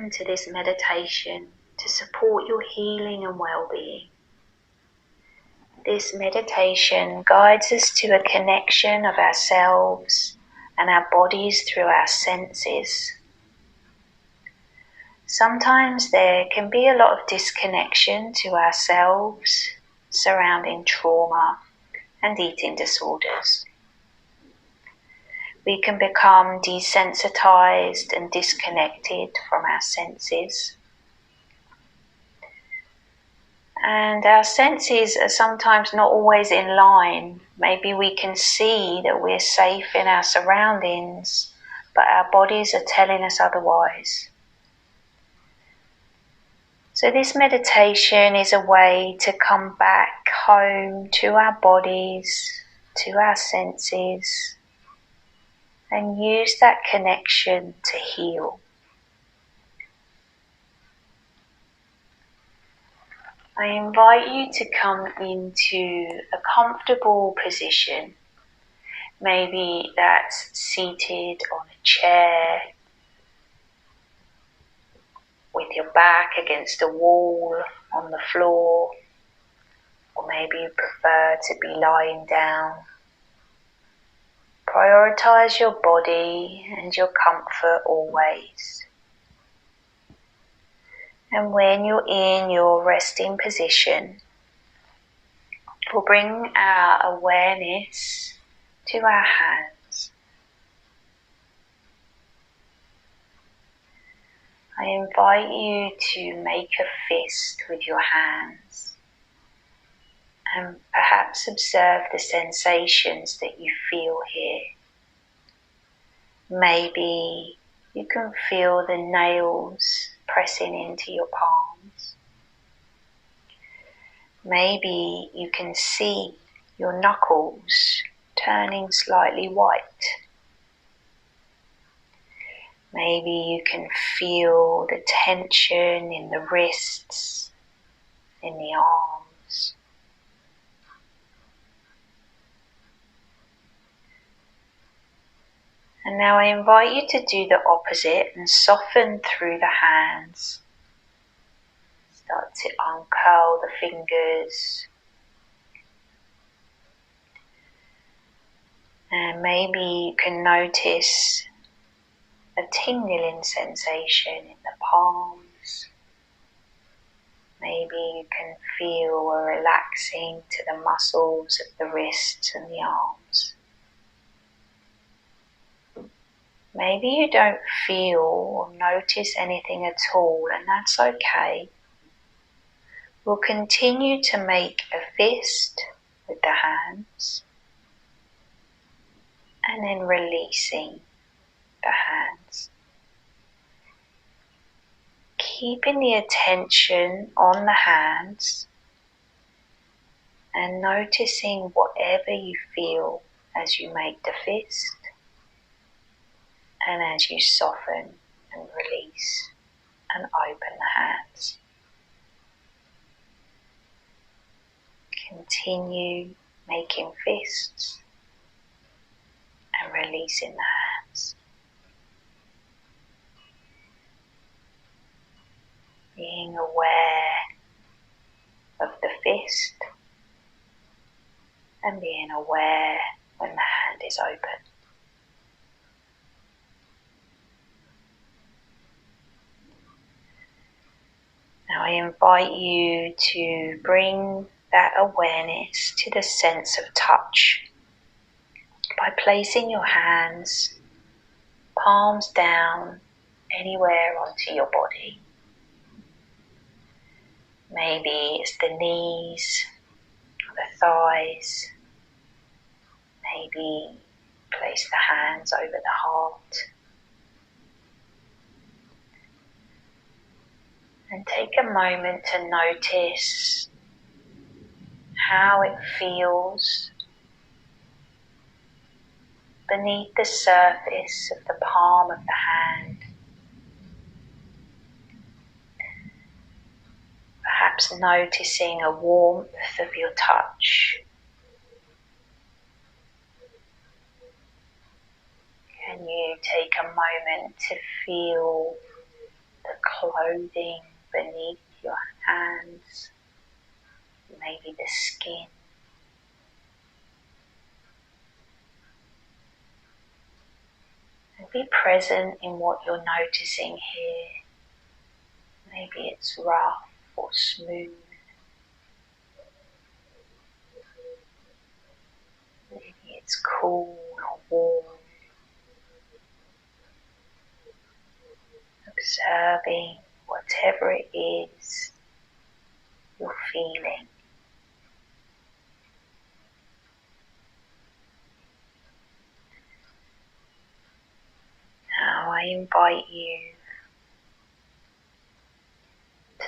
welcome to this meditation to support your healing and well-being. This meditation guides us to a connection of ourselves and our bodies through our senses. Sometimes there can be a lot of disconnection to ourselves surrounding trauma and eating disorders. We can become desensitized and disconnected from our senses. And our senses are sometimes not always in line. Maybe we can see that we're safe in our surroundings, but our bodies are telling us otherwise. So this meditation is a way to come back home to our bodies, to our senses, and use that connection to heal. I invite you to come into a comfortable position. Maybe that's seated on a chair with your back against a wall on the floor, or maybe you prefer to be lying down. Prioritize your body and your comfort always. And when you're in your resting position, we'll bring our awareness to our hands. I invite you to make a fist with your hands and perhaps observe the sensations that you feel here. Maybe you can feel the nails pressing into your palms. Maybe you can see your knuckles turning slightly white. Maybe you can feel the tension in the wrists, in the arms. And now I invite you to do the opposite and soften through the hands. Start to uncurl the fingers. And maybe you can notice a tingling sensation in the palms. Maybe you can feel a relaxing to the muscles of the wrists and the arms. Maybe you don't feel or notice anything at all, and that's okay. We'll continue to make a fist with the hands and then releasing the hands. Keeping the attention on the hands and noticing whatever you feel as you make the fist and as you soften and release and open the hands. Continue making fists and releasing the hands. Being aware of the fist and being aware when the hand is open. Now I invite you to bring that awareness to the sense of touch by placing your hands, palms down, anywhere onto your body. Maybe it's the knees, the thighs. Maybe place the hands over the heart. And take a moment to notice how it feels beneath the surface of the palm of the hand. Perhaps noticing a warmth of your touch. Can you take a moment to feel the clothing beneath your hands, maybe the skin. And be present in what you're noticing here. Maybe it's rough or smooth. Maybe it's cool or warm. Observing whatever it is you're feeling. Now I invite you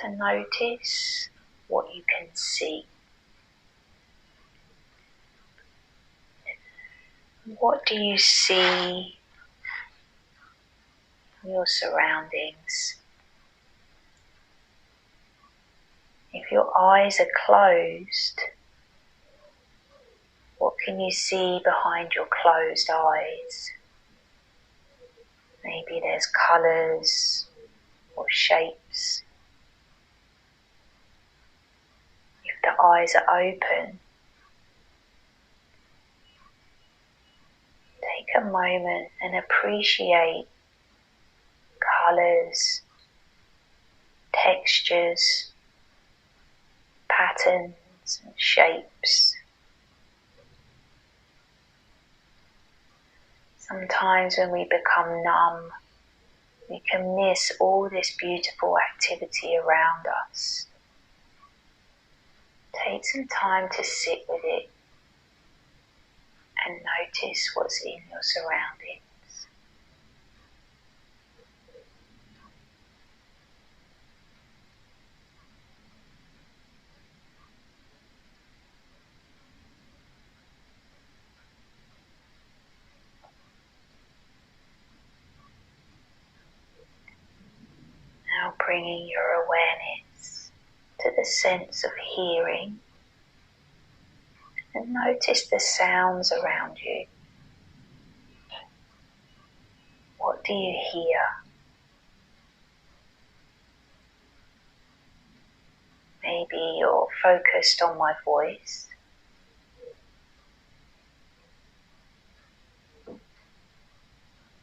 to notice what you can see. What do you see in your surroundings? If your eyes are closed, what can you see behind your closed eyes? Maybe there's colours or shapes. If the eyes are open, take a moment and appreciate colours, textures, patterns and shapes. Sometimes when we become numb, we can miss all this beautiful activity around us. Take some time to sit with it and notice what's in your surroundings. Now bringing your awareness to the sense of hearing, and notice the sounds around you. What do you hear? Maybe you're focused on my voice.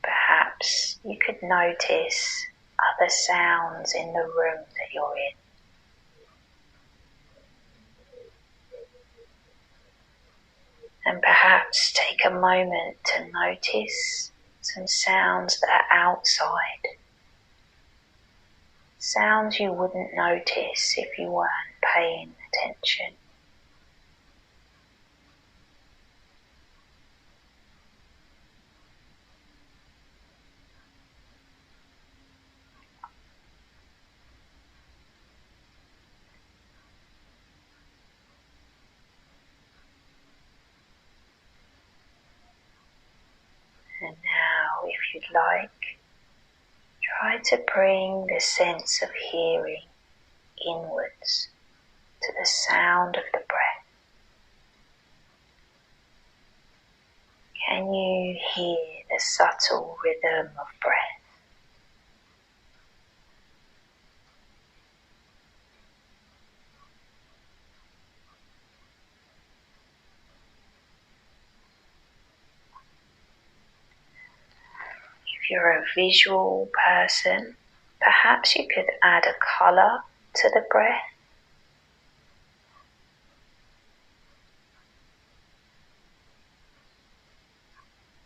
Perhaps you could notice other sounds in the room that you're in. And perhaps take a moment to notice some sounds that are outside. Sounds you wouldn't notice if you weren't paying attention. And now, if you'd like, try to bring the sense of hearing inwards to the sound of the breath. Can you hear the subtle rhythm of breath? If you're a visual person, perhaps you could add a colour to the breath.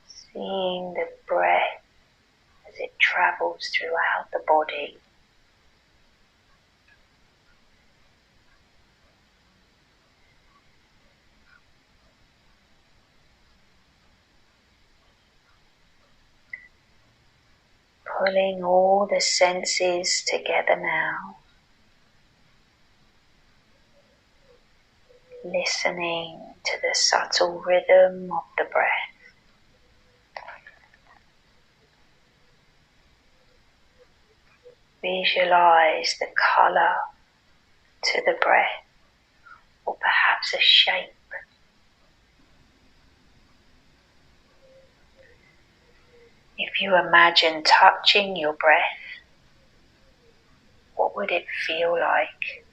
Seeing the breath as it travels throughout the body. Pulling all the senses together now. Listening to the subtle rhythm of the breath. Visualize the colour to the breath, or perhaps a shape. If you imagine touching your breath, what would it feel like?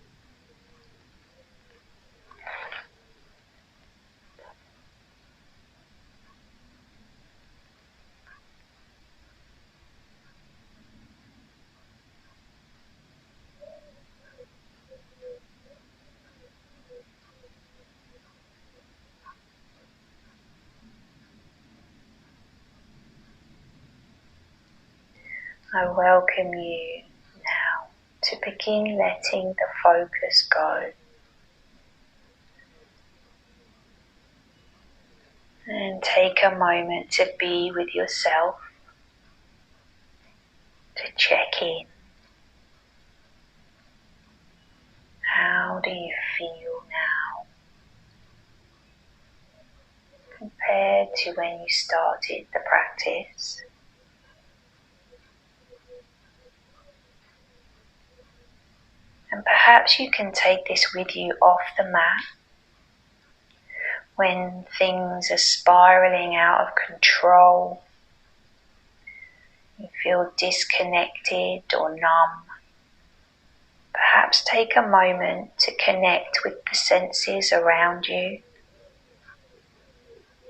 I welcome you now to begin letting the focus go and take a moment to be with yourself, to check in. How do you feel now compared to when you started the practice? And perhaps you can take this with you off the mat when things are spiraling out of control. You feel disconnected or numb. Perhaps take a moment to connect with the senses around you.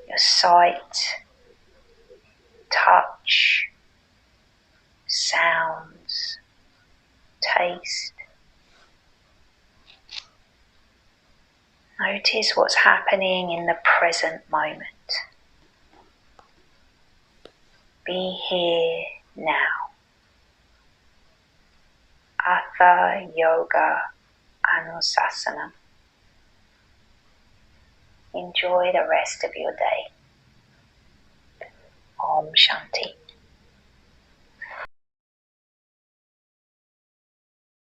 Your sight, touch, sounds, taste. Notice what's happening in the present moment. Be here now. Hatha Yoga Anusasana. Enjoy the rest of your day. Om Shanti.